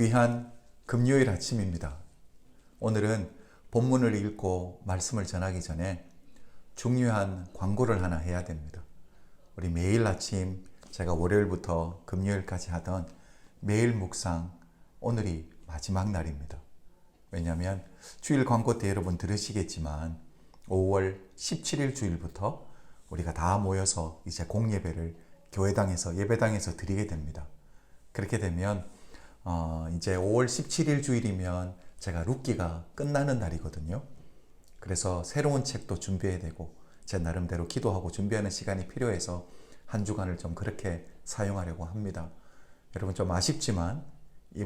귀한 금요일 아침입니다. 오늘은 본문을 읽고 말씀을 전하기 전에 중요한 광고를 하나 해야 됩니다. 우리 매일 아침 제가 월요일부터 금요일까지 하던 매일 묵상, 오늘이 마지막 날입니다. 왜냐하면 주일 광고 때 여러분 들으시겠지만 5월 17일 주일부터 우리가 다 모여서 이제 공예배를 교회당에서 예배당에서 드리게 됩니다. 그렇게 되면 이제 5월 17일 주일이면 제가 룻기가 끝나는 날이거든요. 그래서 새로운 책도 준비해야 되고 제 나름대로 기도하고 준비하는 시간이 필요해서 한 주간을 좀 그렇게 사용하려고 합니다. 여러분 좀 아쉽지만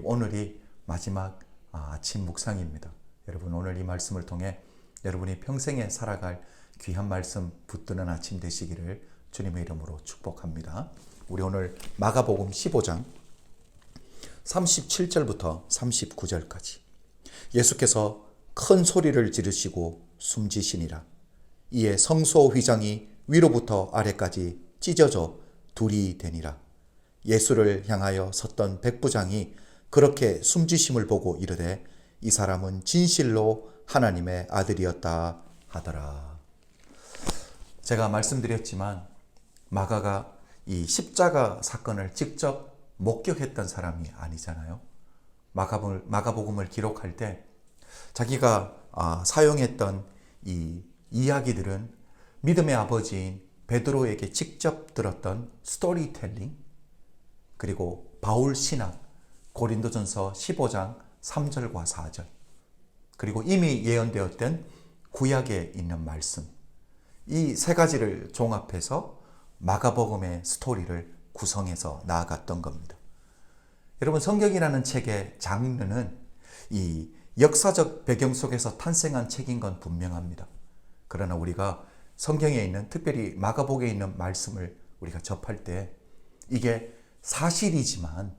오늘이 마지막 아침 묵상입니다. 여러분 오늘 이 말씀을 통해 여러분이 평생에 살아갈 귀한 말씀 붙드는 아침 되시기를 주님의 이름으로 축복합니다. 우리 오늘 마가복음 15장 37절부터 39절까지 예수께서 큰 소리를 지르시고 숨지시니라. 이에 성소 휘장이 위로부터 아래까지 찢어져 둘이 되니라. 예수를 향하여 섰던 백부장이 그렇게 숨지심을 보고 이르되 이 사람은 진실로 하나님의 아들이었다 하더라. 제가 말씀드렸지만 마가가 이 십자가 사건을 직접 목격했던 사람이 아니잖아요. 마가복음을 기록할 때 자기가 사용했던 이 이야기들은 믿음의 아버지인 베드로에게 직접 들었던 스토리텔링, 그리고 바울 신학, 고린도전서 15장 3절과 4절, 그리고 이미 예언되었던 구약에 있는 말씀, 이 세 가지를 종합해서 마가복음의 스토리를 구성해서 나아갔던 겁니다. 여러분 성경이라는 책의 장르는 이 역사적 배경 속에서 탄생한 책인 건 분명합니다. 그러나 우리가 성경에 있는 특별히 마가복음에 있는 말씀을 우리가 접할 때 이게 사실이지만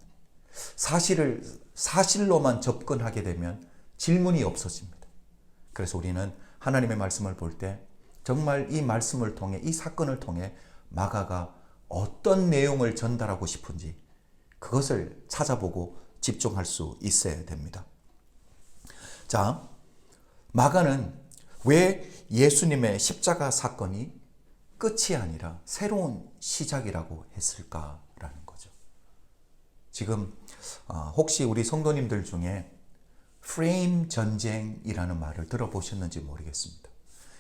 사실을 사실로만 접근하게 되면 질문이 없어집니다. 그래서 우리는 하나님의 말씀을 볼 때 정말 이 말씀을 통해 이 사건을 통해 마가가 어떤 내용을 전달하고 싶은지 그것을 찾아보고 집중할 수 있어야 됩니다. 자, 마가는 왜 예수님의 십자가 사건이 끝이 아니라 새로운 시작이라고 했을까라는 거죠. 지금 혹시 우리 성도님들 중에 프레임 전쟁이라는 말을 들어보셨는지 모르겠습니다.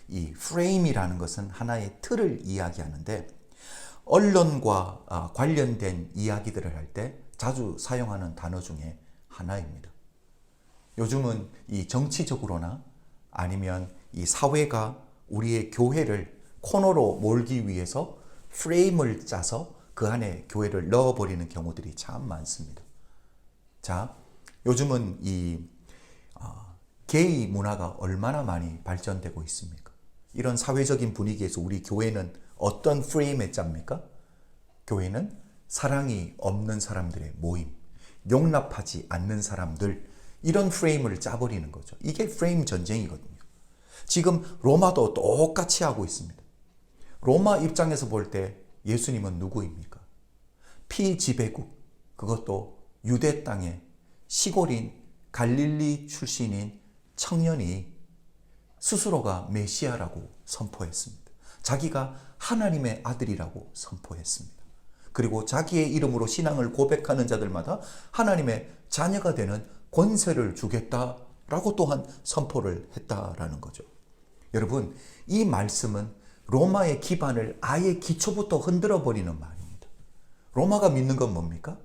이 프레임이라는 것은 하나의 틀을 이야기하는데 언론과 관련된 이야기들을 할 때 자주 사용하는 단어 중에 하나입니다. 요즘은 이 정치적으로나 아니면 이 사회가 우리의 교회를 코너로 몰기 위해서 프레임을 짜서 그 안에 교회를 넣어버리는 경우들이 참 많습니다. 자, 요즘은 이 게이 문화가 얼마나 많이 발전되고 있습니까? 이런 사회적인 분위기에서 우리 교회는 어떤 프레임에 짭니까? 교회는 사랑이 없는 사람들의 모임, 용납하지 않는 사람들, 이런 프레임을 짜버리는 거죠. 이게 프레임 전쟁이거든요. 지금 로마도 똑같이 하고 있습니다. 로마 입장에서 볼 때 예수님은 누구입니까? 피지배국, 그것도 유대 땅의 시골인 갈릴리 출신인 청년이 스스로가 메시아라고 선포했습니다. 자기가 하나님의 아들이라고 선포했습니다. 그리고 자기의 이름으로 신앙을 고백하는 자들마다 하나님의 자녀가 되는 권세를 주겠다라고 또한 선포를 했다라는 거죠. 여러분, 이 말씀은 로마의 기반을 아예 기초부터 흔들어 버리는 말입니다. 로마가 믿는 건 뭡니까?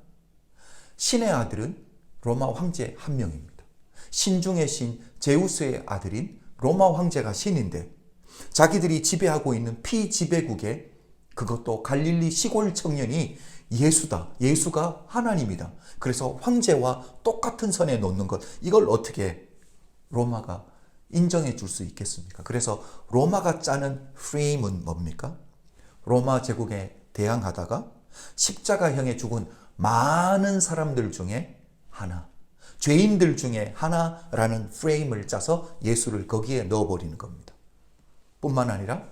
신의 아들은 로마 황제 한 명입니다. 신 중의 신 제우스의 아들인 로마 황제가 신인데 자기들이 지배하고 있는 피지배국에 그것도 갈릴리 시골 청년이 예수다. 예수가 하나님이다. 그래서 황제와 똑같은 선에 놓는 것, 이걸 어떻게 로마가 인정해 줄 수 있겠습니까? 그래서 로마가 짜는 프레임은 뭡니까? 로마 제국에 대항하다가 십자가형에 죽은 많은 사람들 중에 하나, 죄인들 중에 하나라는 프레임을 짜서 예수를 거기에 넣어버리는 겁니다. 뿐만 아니라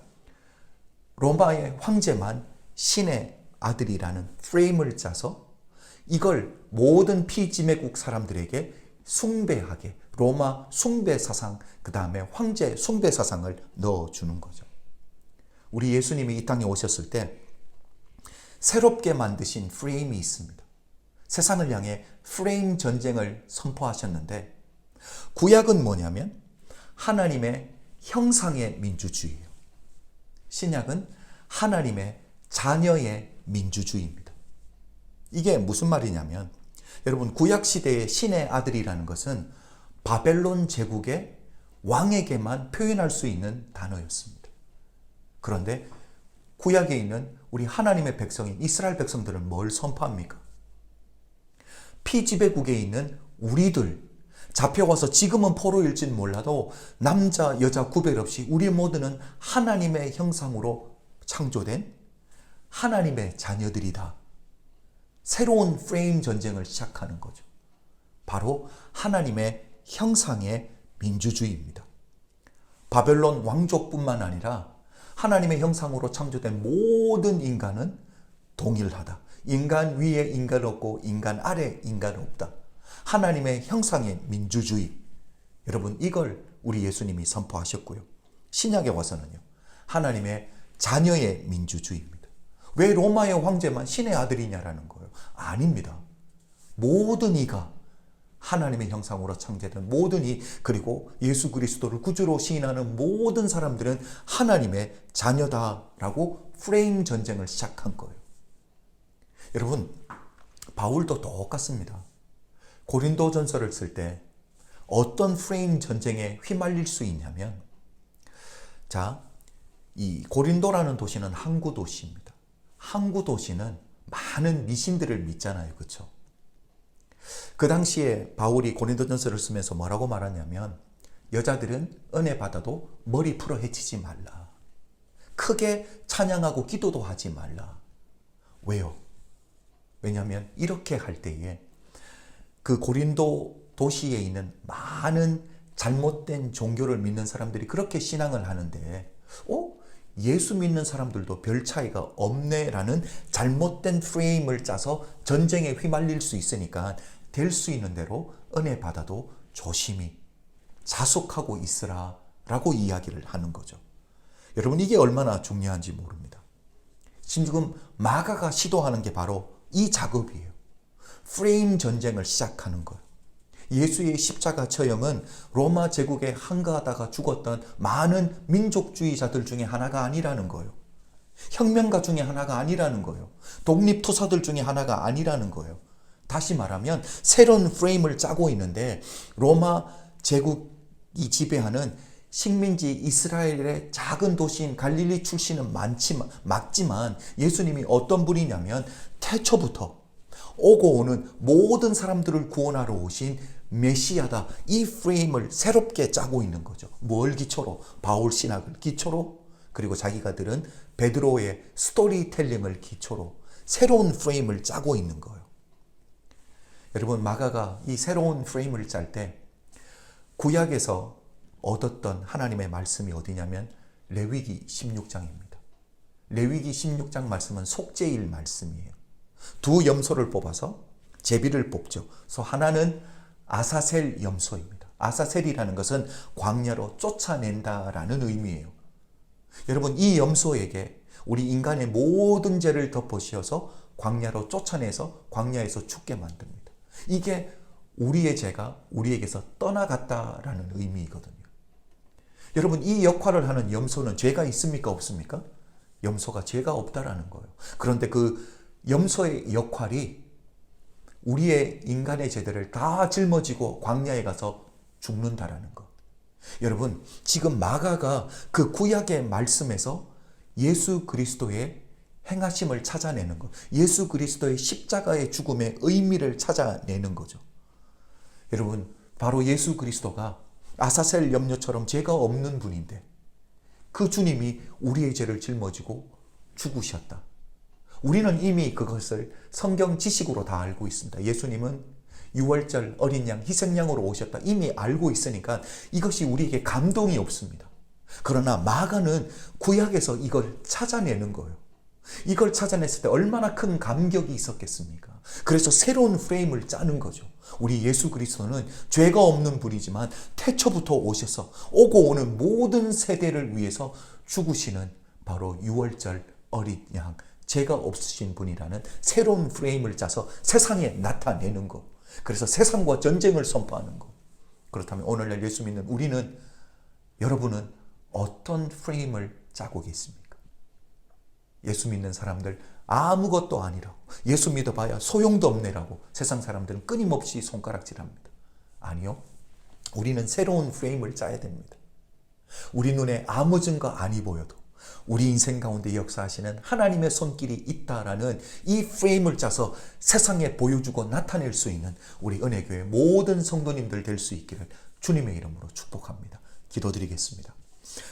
로마의 황제만 신의 아들이라는 프레임을 짜서 이걸 모든 피지매국 사람들에게 숭배하게 로마 숭배 사상, 그 다음에 황제 숭배 사상을 넣어주는 거죠. 우리 예수님이 이 땅에 오셨을 때 새롭게 만드신 프레임이 있습니다. 세상을 향해 프레임 전쟁을 선포하셨는데, 구약은 뭐냐면 하나님의 형상의 민주주의예요. 신약은 하나님의 자녀의 민주주의입니다. 이게 무슨 말이냐면, 여러분, 구약 시대의 신의 아들이라는 것은 바벨론 제국의 왕에게만 표현할 수 있는 단어였습니다. 그런데 구약에 있는 우리 하나님의 백성인 이스라엘 백성들은 뭘 선포합니까? 피지배국에 있는 우리들, 잡혀와서 지금은 포로일진 몰라도 남자 여자 구별 없이 우리 모두는 하나님의 형상으로 창조된 하나님의 자녀들이다. 새로운 프레임 전쟁을 시작하는 거죠. 바로 하나님의 형상의 민주주의입니다. 바벨론 왕족뿐만 아니라 하나님의 형상으로 창조된 모든 인간은 동일하다. 인간 위에 인간 없고 인간 아래 인간 없다. 하나님의 형상의 민주주의. 여러분, 이걸 우리 예수님이 선포하셨고요. 신약에 와서는요, 하나님의 자녀의 민주주의입니다. 왜 로마의 황제만 신의 아들이냐라는 거예요. 아닙니다. 모든 이가 하나님의 형상으로 창조된 모든 이, 그리고 예수 그리스도를 구주로 시인하는 모든 사람들은 하나님의 자녀다라고 프레임 전쟁을 시작한 거예요. 여러분, 바울도 똑같습니다. 고린도전서를 쓸 때 어떤 프레임 전쟁에 휘말릴 수 있냐면, 자, 이 고린도라는 도시는 항구 도시입니다. 항구 도시는 많은 미신들을 믿잖아요. 그렇죠? 그 당시에 바울이 고린도전서를 쓰면서 뭐라고 말하냐면, 여자들은 은혜 받아도 머리 풀어 헤치지 말라. 크게 찬양하고 기도도 하지 말라. 왜요? 왜냐하면 이렇게 할 때에 그 고린도 도시에 있는 많은 잘못된 종교를 믿는 사람들이 그렇게 신앙을 하는데, 예수 믿는 사람들도 별 차이가 없네라는 잘못된 프레임을 짜서 전쟁에 휘말릴 수 있으니까 될 수 있는 대로 은혜 받아도 조심히 자숙하고 있으라 라고 이야기를 하는 거죠. 여러분, 이게 얼마나 중요한지 모릅니다. 지금 마가가 시도하는 게 바로 이 작업이에요. 프레임 전쟁을 시작하는 거예요. 예수의 십자가 처형은 로마 제국에 항거하다가 죽었던 많은 민족주의자들 중에 하나가 아니라는 거예요. 혁명가 중에 하나가 아니라는 거예요. 독립투사들 중에 하나가 아니라는 거예요. 다시 말하면 새로운 프레임을 짜고 있는데, 로마 제국이 지배하는 식민지 이스라엘의 작은 도시인 갈릴리 출신은 맞지만 예수님이 어떤 분이냐면 태초부터 오고 오는 모든 사람들을 구원하러 오신 메시아다. 이 프레임을 새롭게 짜고 있는 거죠. 뭘 기초로? 바울 신학을 기초로, 그리고 자기가 들은 베드로의 스토리텔링을 기초로 새로운 프레임을 짜고 있는 거예요. 여러분, 마가가 이 새로운 프레임을 짤 때 구약에서 얻었던 하나님의 말씀이 어디냐면 레위기 16장입니다. 레위기 16장 말씀은 속죄일 말씀이에요. 두 염소를 뽑아서 제비를 뽑죠. 그래서 하나는 아사셀 염소입니다. 아사셀이라는 것은 광야로 쫓아낸다라는 의미예요. 여러분, 이 염소에게 우리 인간의 모든 죄를 덮어씌워서 광야로 쫓아내서 광야에서 죽게 만듭니다. 이게 우리의 죄가 우리에게서 떠나갔다라는 의미이거든요. 여러분, 이 역할을 하는 염소는 죄가 있습니까? 없습니까? 염소가 죄가 없다라는 거예요. 그런데 그 염소의 역할이 우리의 인간의 죄들을 다 짊어지고 광야에 가서 죽는다라는 것. 여러분, 지금 마가가 그 구약의 말씀에서 예수 그리스도의 행하심을 찾아내는 것, 예수 그리스도의 십자가의 죽음의 의미를 찾아내는 거죠. 여러분, 바로 예수 그리스도가 아사셀 염소처럼 죄가 없는 분인데 그 주님이 우리의 죄를 짊어지고 죽으셨다. 우리는 이미 그것을 성경 지식으로 다 알고 있습니다. 예수님은 유월절 어린 양 희생양으로 오셨다. 이미 알고 있으니까 이것이 우리에게 감동이 없습니다. 그러나 마가는 구약에서 이걸 찾아내는 거예요. 이걸 찾아냈을 때 얼마나 큰 감격이 있었겠습니까? 겁니다. 그래서 새로운 프레임을 짜는 거죠. 우리 예수 그리스도는 죄가 없는 분이지만 태초부터 오셔서 오고 오는 모든 세대를 위해서 죽으시는 바로 유월절 어린 양, 죄가 없으신 분이라는 새로운 프레임을 짜서 세상에 나타내는 거. 그래서 세상과 전쟁을 선포하는 거. 그렇다면 오늘날 예수 믿는 우리는, 여러분은 어떤 프레임을 짜고 계십니까? 예수 믿는 사람들 아무것도 아니라고, 예수 믿어봐야 소용도 없네라고 세상 사람들은 끊임없이 손가락질합니다. 아니요. 우리는 새로운 프레임을 짜야 됩니다. 우리 눈에 아무 증거 아니 보여도 우리 인생 가운데 역사하시는 하나님의 손길이 있다라는 이 프레임을 짜서 세상에 보여주고 나타낼 수 있는 우리 은혜교회 모든 성도님들 될 수 있기를 주님의 이름으로 축복합니다. 기도드리겠습니다.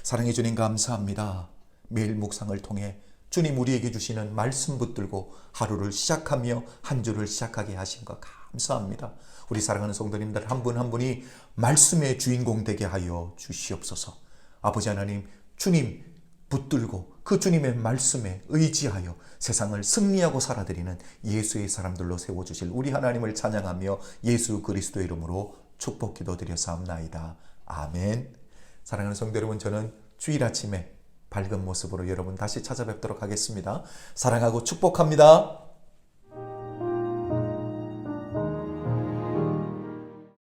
사랑해 주님 감사합니다. 매일 묵상을 통해 주님 우리에게 주시는 말씀 붙들고 하루를 시작하며 한 주를 시작하게 하신 것 감사합니다. 우리 사랑하는 성도님들 한 분 한 분이 말씀의 주인공 되게 하여 주시옵소서. 아버지 하나님, 주님 붙들고 그 주님의 말씀에 의지하여 세상을 승리하고 살아드리는 예수의 사람들로 세워주실 우리 하나님을 찬양하며 예수 그리스도의 이름으로 축복 기도드렸사옵나이다. 아멘. 사랑하는 성도 여러분, 저는 주일 아침에 밝은 모습으로 여러분 다시 찾아뵙도록 하겠습니다. 사랑하고 축복합니다.